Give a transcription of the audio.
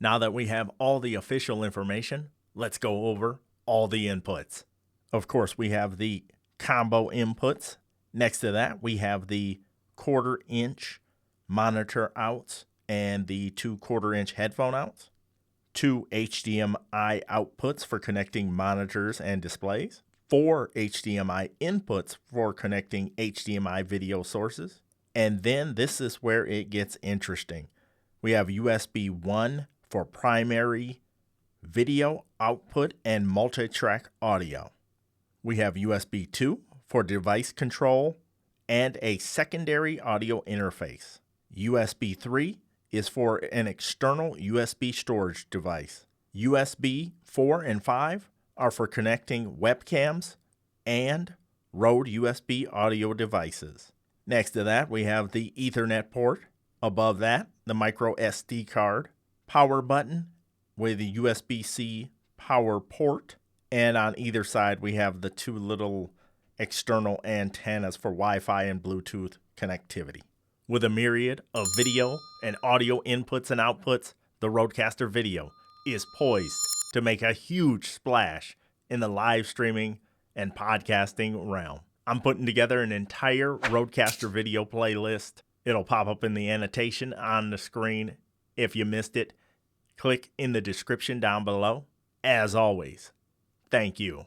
Now that we have all the official information, let's go over all the inputs. Of course, we have the combo inputs. Next to that, we have the 1/4 inch monitor outs and the 2 1/4 inch headphone outs. 2 HDMI outputs for connecting monitors and displays. 4 HDMI inputs for connecting HDMI video sources. And then this is where it gets interesting. We have USB 1 for primary video output and multitrack audio. We have USB 2 for device control and a secondary audio interface. USB 3 is for an external USB storage device. USB 4 and 5 are for connecting webcams and Rode USB audio devices. Next to that, we have the Ethernet port. Above that, the micro SD card, power button with a USB-C power port. And on either side, we have the 2 little external antennas for Wi-Fi and Bluetooth connectivity. With a myriad of video and audio inputs and outputs, the RODECASTER Video is poised to make a huge splash in the live streaming and podcasting realm. I'm putting together an entire RODECASTER Video playlist. It'll pop up in the annotation on the screen. If you missed it, click in the description down below. As always, thank you.